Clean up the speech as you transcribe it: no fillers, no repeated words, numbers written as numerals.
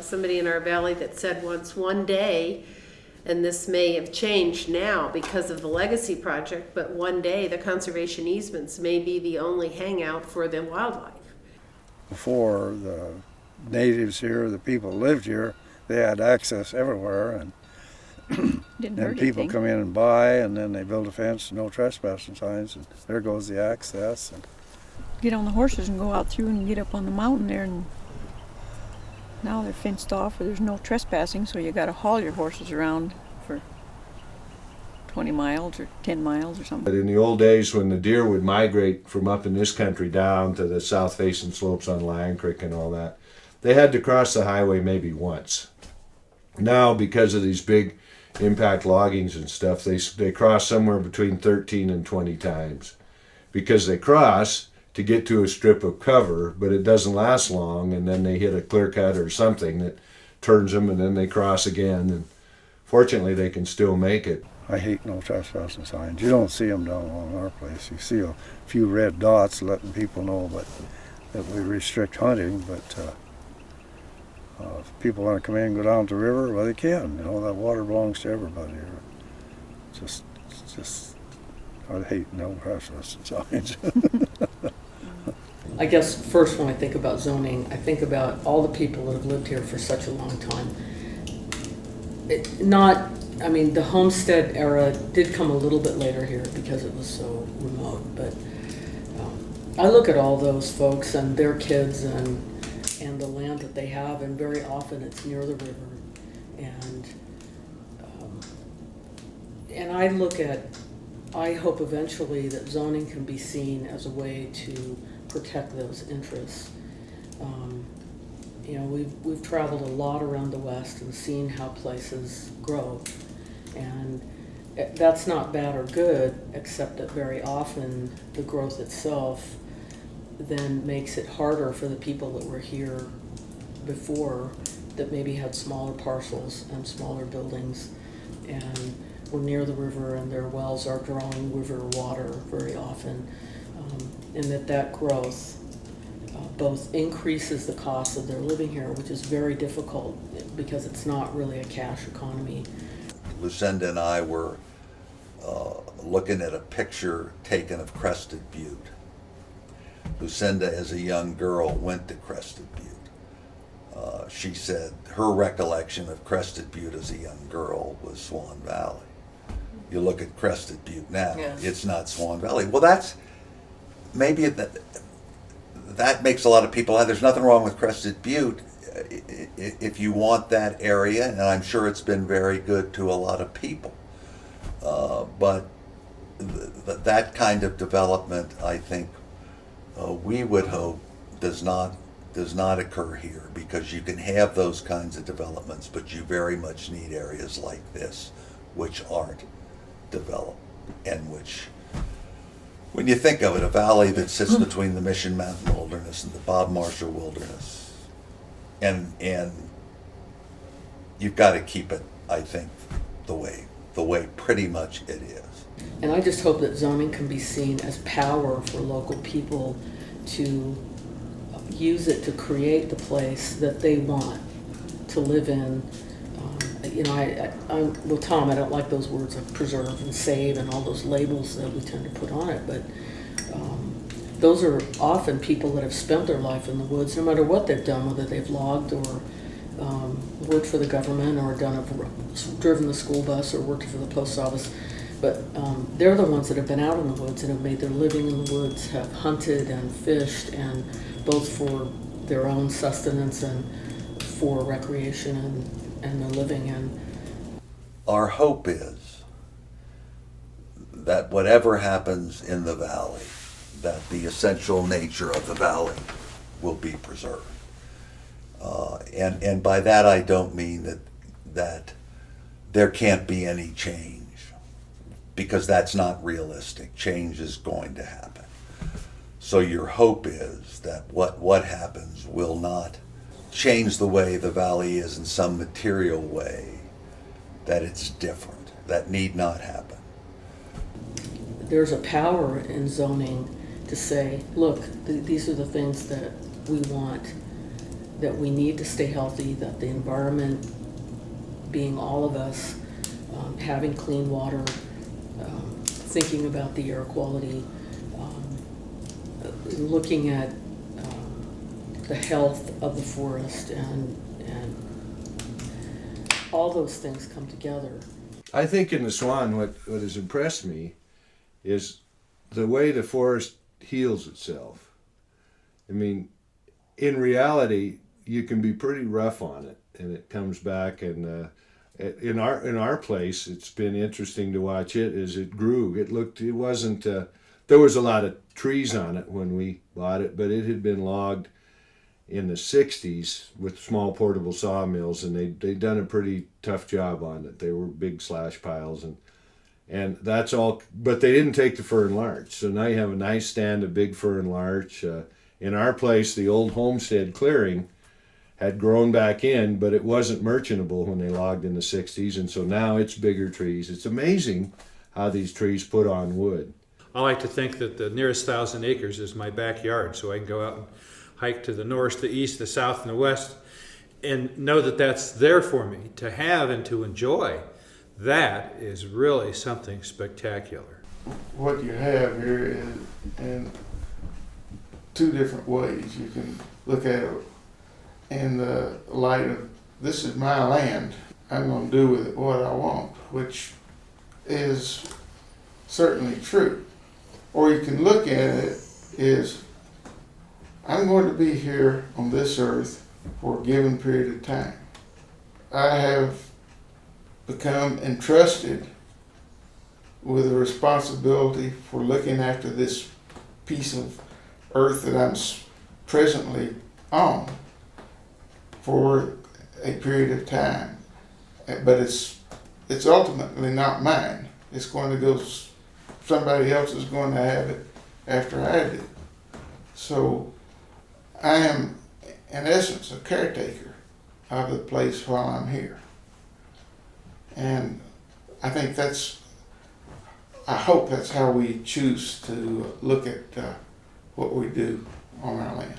Somebody in our valley that said once, one day, and this may have changed now because of the legacy project, but one day the conservation easements may be the only hangout for the wildlife. Before, the natives here, the people who lived here, they had access everywhere, and then people come in and buy, and then they build a fence, no trespassing signs, and there goes the access. And get on the horses and go out through and get up on the mountain there, and now they're fenced off or there's no trespassing, so you got to haul your horses around for 20 miles or 10 miles or something. But in the old days when the deer would migrate from up in this country down to the south facing slopes on Lion Creek and all that, they had to cross the highway maybe once. Now, because of these big impact loggings and stuff, they cross somewhere between 13 and 20 times. Because they cross to get to a strip of cover, but it doesn't last long, and then they hit a clear cut or something that turns them, and then they cross again. And fortunately, they can still make it. I hate no trespassing signs. You don't see them down along our place. You see a few red dots letting people know that we restrict hunting, but if people want to come in and go down to the river, well, they can. You know, that water belongs to everybody. Just I hate no trespassing signs. I guess first when I think about zoning, I think about all the people that have lived here for such a long time. The homestead era did come a little bit later here because it was so remote, but I look at all those folks and their kids and the land that they have, and very often it's near the river. And I hope eventually that zoning can be seen as a way to protect those interests. We've traveled a lot around the West and seen how places grow, and that's not bad or good, except that very often the growth itself then makes it harder for the people that were here before, that maybe had smaller parcels and smaller buildings and were near the river, and their wells are drawing river water very often, and that growth both increases the cost of their living here, which is very difficult because it's not really a cash economy. Lucinda and I were looking at a picture taken of Crested Butte. Lucinda, as a young girl, went to Crested Butte. She said her recollection of Crested Butte as a young girl was Swan Valley. You look at Crested Butte now, yes. It's not Swan Valley. Well, that's maybe that makes a lot of people. There's nothing wrong with Crested Butte if you want that area, and I'm sure it's been very good to a lot of people. But that kind of development, I think, we would hope does not occur here, because you can have those kinds of developments, but you very much need areas like this, which aren't developed, and which, when you think of it, a valley that sits between the Mission Mountain Wilderness and the Bob Marshall Wilderness, and you've got to keep it, I think, the way pretty much it is. And I just hope that zoning can be seen as power for local people to use it to create the place that they want to live in. Well, Tom, I don't like those words of preserve and save and all those labels that we tend to put on it, but those are often people that have spent their life in the woods, no matter what they've done, whether they've logged or worked for the government or driven the school bus or worked for the post office. But they're the ones that have been out in the woods and have made their living in the woods, have hunted and fished, and both for their own sustenance and for recreation and their living. And our hope is that whatever happens in the valley, that the essential nature of the valley will be preserved. And by that I don't mean that there can't be any change, because that's not realistic. Change is going to happen. So your hope is that what happens will not change the way the valley is in some material way, that it's different. That need not happen. There's a power in zoning to say, look, these are the things that we want that we need to stay healthy, that the environment, being all of us, having clean water, thinking about the air quality, looking at the health of the forest, and all those things come together. I think in the Swan, what has impressed me is the way the forest heals itself. I mean, in reality, you can be pretty rough on it, and it comes back. And in our place, it's been interesting to watch it as it grew. It wasn't. There was a lot of trees on it when we bought it, but it had been logged in the 60s with small portable sawmills, and they'd done a pretty tough job on it. They were big slash piles, and that's all, but they didn't take the fir and larch. So now you have a nice stand of big fir and larch. In our place, the old homestead clearing had grown back in, but it wasn't merchantable when they logged in the 60s, and so now it's bigger trees. It's amazing how these trees put on wood. I like to think that the nearest 1,000 acres is my backyard, so I can go out and hike to the north, the east, the south, and the west, and know that that's there for me to have and to enjoy. That is really something spectacular. What you have here is in two different ways. You can look at it in the light of, this is my land, I'm going to do with it what I want, which is certainly true. Or you can look at it as, I'm going to be here on this earth for a given period of time. I have become entrusted with a responsibility for looking after this piece of earth that I'm presently on for a period of time. But it's ultimately not mine. It's going to go, somebody else is going to have it after I do. So I am, in essence, a caretaker of the place while I'm here. And I think I hope that's how we choose to look at what we do on our land.